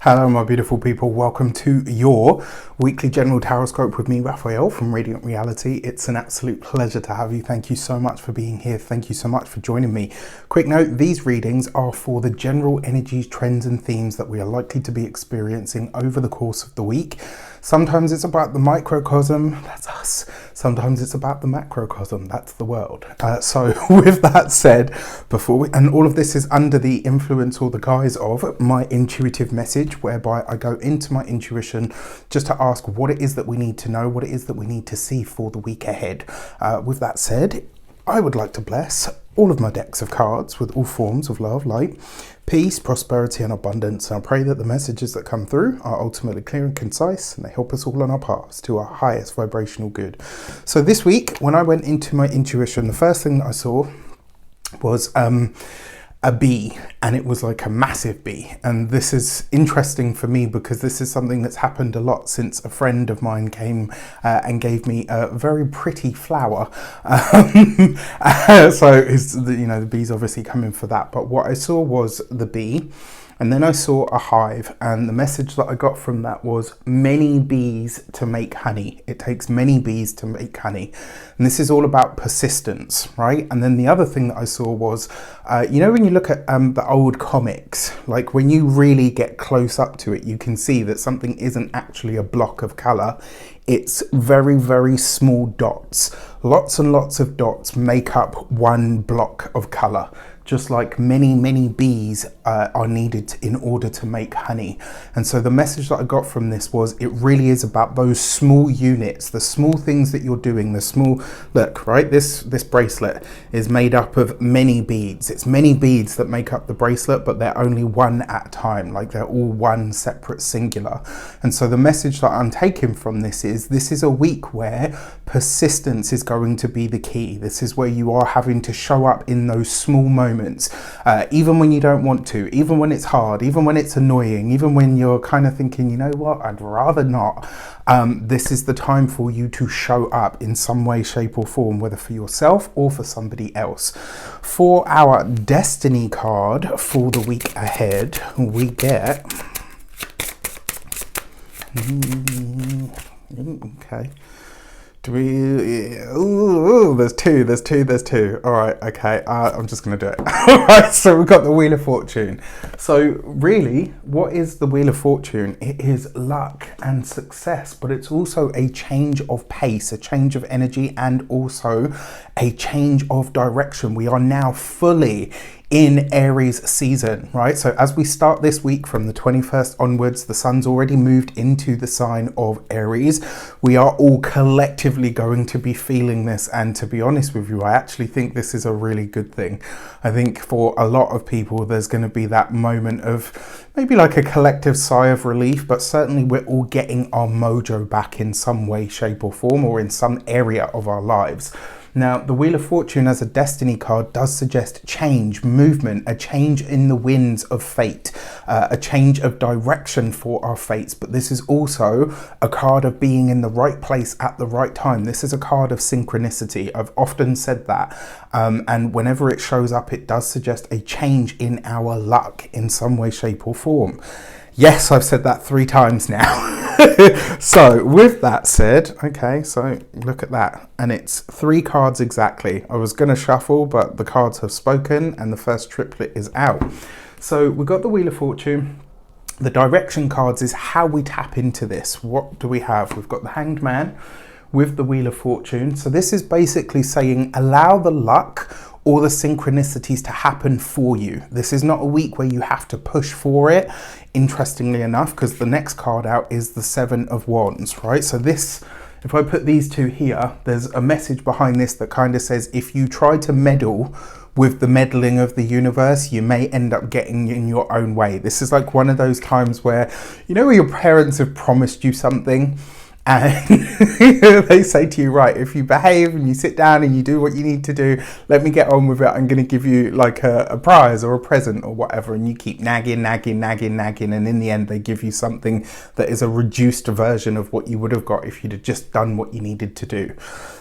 Hello my beautiful people, welcome to your weekly general taroscope with me, Raphael from Reydiant Reality. It's an absolute pleasure to have you. Thank you so much for being here. Thank you so much for joining me. Quick note, these readings are for the general energies, trends and themes that we are likely to be experiencing over the course of the week. Sometimes it's about the microcosm, that's us. Sometimes it's about the macrocosm, that's the world. So with that said, and all of this is under the influence or the guise of my intuitive message, whereby I go into my intuition just to ask what it is that we need to know, what it is that we need to see for the week ahead. With that said, I would like to bless all of my decks of cards with all forms of love, light, peace, prosperity and abundance. And I pray that the messages that come through are ultimately clear and concise and they help us all on our paths to our highest vibrational good. So this week, when I went into my intuition, the first thing that I saw was a bee, and it was like a massive bee. And this is interesting for me because this is something that's happened a lot since a friend of mine came and gave me a very pretty flower. So the bee's obviously coming for that, but what I saw was the bee. And then I saw a hive, and the message that I got from that was many bees to make honey. It takes many bees to make honey. And this is all about persistence, right? And then the other thing that I saw was, when you look at the old comics, like when you really get close up to it, you can see that something isn't actually a block of color. It's very, very small dots. Lots and lots of dots make up one block of color. Just like many, many bees are needed in order to make honey. And so the message that I got from this was it really is about those small units, the small things that you're doing, the small, look, right? This bracelet is made up of many beads. It's many beads that make up the bracelet, but they're only one at a time, like they're all one separate singular. And so the message that I'm taking from this is a week where persistence is going to be the key. This is where you are having to show up in those small moments. Even when you don't want to, even when it's hard, even when it's annoying, even when you're kind of thinking, you know what, I'd rather not. This is the time for you to show up in some way, shape or form, whether for yourself or for somebody else. For our destiny card for the week ahead, we get... Okay. There's two. All right, okay, I'm just gonna do it. All right, so we've got the Wheel of Fortune. So really, what is the Wheel of Fortune? It is luck and success, but it's also a change of pace, a change of energy, and also a change of direction. We are now fully in Aries season, right? So as we start this week from the 21st onwards, the sun's already moved into the sign of Aries. We are all collectively going to be feeling this, and to be honest with you, I actually think this is a really good thing. I think for a lot of people there's going to be that moment of maybe like a collective sigh of relief, but certainly we're all getting our mojo back in some way, shape or form, or in some area of our lives. Now, the Wheel of Fortune as a destiny card does suggest change, movement, a change in the winds of fate, a change of direction for our fates. But this is also a card of being in the right place at the right time. This is a card of synchronicity. I've often said that. And whenever it shows up, it does suggest a change in our luck in some way, shape or form. Yes, I've said that 3 times now. So with that said, okay, so look at that. And it's 3 cards exactly. I was going to shuffle, but the cards have spoken and the first triplet is out. So we've got the Wheel of Fortune. The direction cards is how we tap into this. What do we have? We've got the Hanged Man with the Wheel of Fortune. So this is basically saying allow the luck or the synchronicities to happen for you. This is not a week where you have to push for it, interestingly enough, because the next card out is the 7 of Wands, right? So this, if I put these two here, there's a message behind this that kind of says if you try to meddle with the meddling of the universe, you may end up getting in your own way. This is like one of those times where, you know, where your parents have promised you something and they say to you, right, if you behave and you sit down and you do what you need to do, let me get on with it. I'm going to give you like a prize or a present or whatever. And you keep nagging. And in the end, they give you something that is a reduced version of what you would have got if you'd have just done what you needed to do.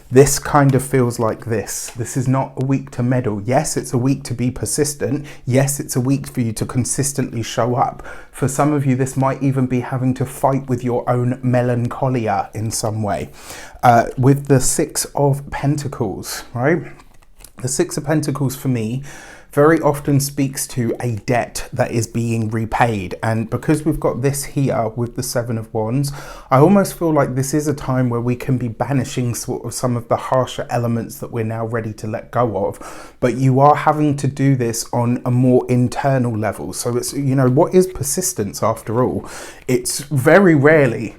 this kind of feels like this. This is not a week to meddle. Yes, it's a week to be persistent. Yes, it's a week for you to consistently show up. For some of you, this might even be having to fight with your own melancholia in some way. With the Six of Pentacles, right? The Six of Pentacles for me very often speaks to a debt that is being repaid, and because we've got this here with the Seven of Wands, I almost feel like this is a time where we can be banishing sort of some of the harsher elements that we're now ready to let go of, but you are having to do this on a more internal level. So it's, you know, what is persistence after all? It's very rarely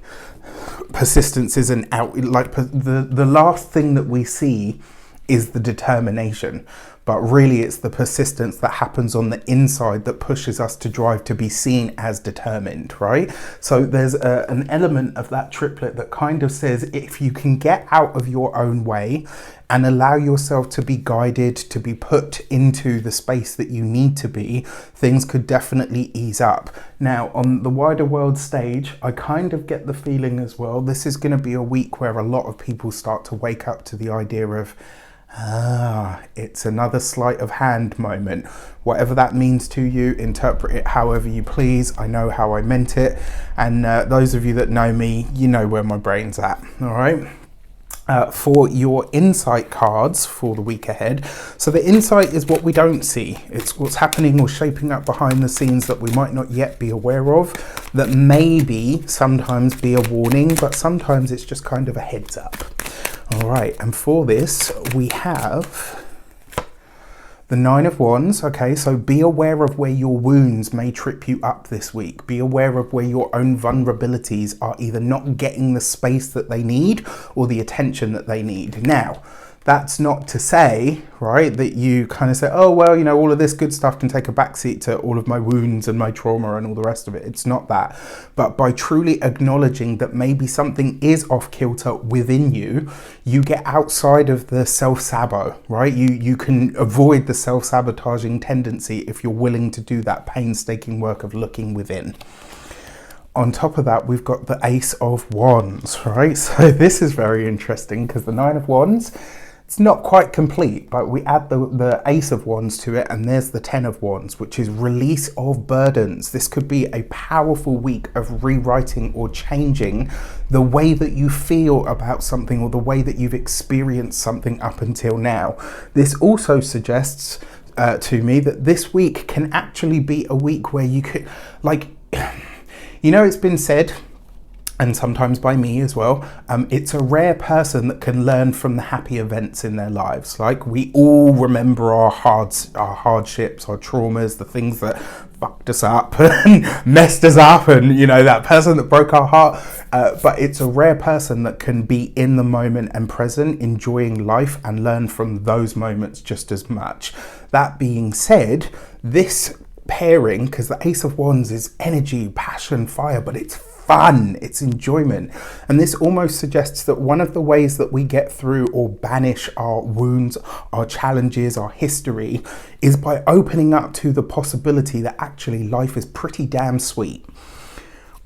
persistence is an out, like the last thing that we see is the determination, but really it's the persistence that happens on the inside that pushes us to drive to be seen as determined, right? So there's an element of that triplet that kind of says if you can get out of your own way and allow yourself to be guided, to be put into the space that you need to be, things could definitely ease up. Now, on the wider world stage, I kind of get the feeling as well, this is going to be a week where a lot of people start to wake up to the idea of, it's another sleight of hand moment. Whatever that means to you, interpret it however you please. I know how I meant it. And those of you that know me, you know where my brain's at, all right? For your insight cards for the week ahead. So the insight is what we don't see. It's what's happening or shaping up behind the scenes that we might not yet be aware of, that maybe sometimes be a warning, but sometimes it's just kind of a heads up. All right, and for this, we have the Nine of Wands. Okay, so be aware of where your wounds may trip you up this week. Be aware of where your own vulnerabilities are either not getting the space that they need or the attention that they need. Now, that's not to say, right, that you kind of say, oh, well, you know, all of this good stuff can take a backseat to all of my wounds and my trauma and all the rest of it. It's not that. But by truly acknowledging that maybe something is off kilter within you, you get outside of the self-sabo, right? You can avoid the self-sabotaging tendency if you're willing to do that painstaking work of looking within. On top of that, we've got the Ace of Wands, right? So this is very interesting because the Nine of Wands, it's not quite complete, but we add the Ace of Wands to it, and there's the Ten of Wands, which is release of burdens. This could be a powerful week of rewriting or changing the way that you feel about something or the way that you've experienced something up until now. This also suggests to me that this week can actually be a week where you could, like, you know, it's been said, and sometimes by me as well, it's a rare person that can learn from the happy events in their lives. Like, we all remember our hardships, our traumas, the things that fucked us up and messed us up, and, you know, that person that broke our heart. But it's a rare person that can be in the moment and present, enjoying life, and learn from those moments just as much. That being said, this pairing, because the Ace of Wands is energy, passion, fire, but it's fun, it's enjoyment, and this almost suggests that one of the ways that we get through or banish our wounds, our challenges, our history is by opening up to the possibility that actually life is pretty damn sweet.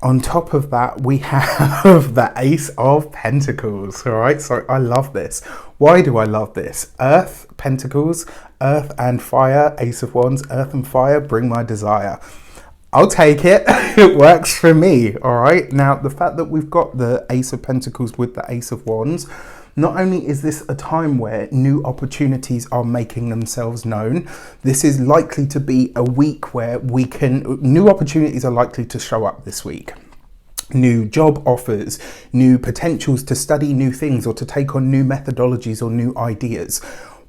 On top of that, we have the Ace of Pentacles, all right? So I love this. Why do I love this? Earth, Pentacles, Earth and Fire, Ace of Wands, Earth and Fire, bring my desire. I'll take it. It works for me, all right? Now, the fact that we've got the Ace of Pentacles with the Ace of Wands, not only is this a time where new opportunities are making themselves known, this is likely to be a week where new opportunities are likely to show up this week. New job offers, new potentials to study new things or to take on new methodologies or new ideas.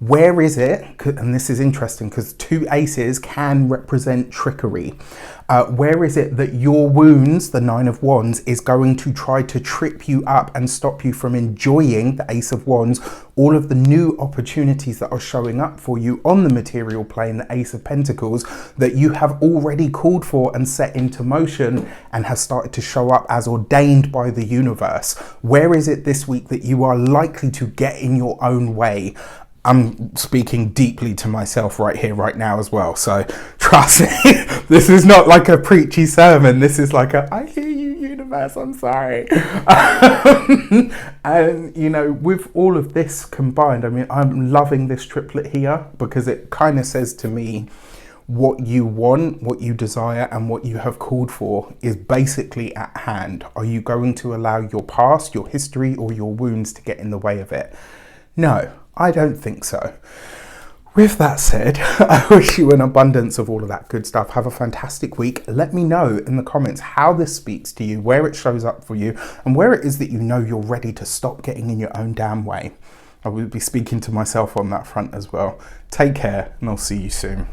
Where is it? And this is interesting because two aces can represent trickery. Where is it that your wounds, the Nine of Wands, is going to try to trip you up and stop you from enjoying, the Ace of Wands, all of the new opportunities that are showing up for you on the material plane, the Ace of Pentacles, that you have already called for and set into motion and has started to show up as ordained by the universe? Where is it this week that you are likely to get in your own way? I'm speaking deeply to myself right here, right now as well. So trust me, this is not like a preachy sermon. This is like I hear you, universe. mess, I'm sorry. And, you know, with all of this combined, I mean, I'm loving this triplet here because it kind of says to me, what you want, what you desire, and what you have called for is basically at hand. Are you going to allow your past, your history, or your wounds to get in the way of it? No, I don't think so. With that said, I wish you an abundance of all of that good stuff. Have a fantastic week. Let me know in the comments how this speaks to you, where it shows up for you, and where it is that you know you're ready to stop getting in your own damn way. I will be speaking to myself on that front as well. Take care, and I'll see you soon.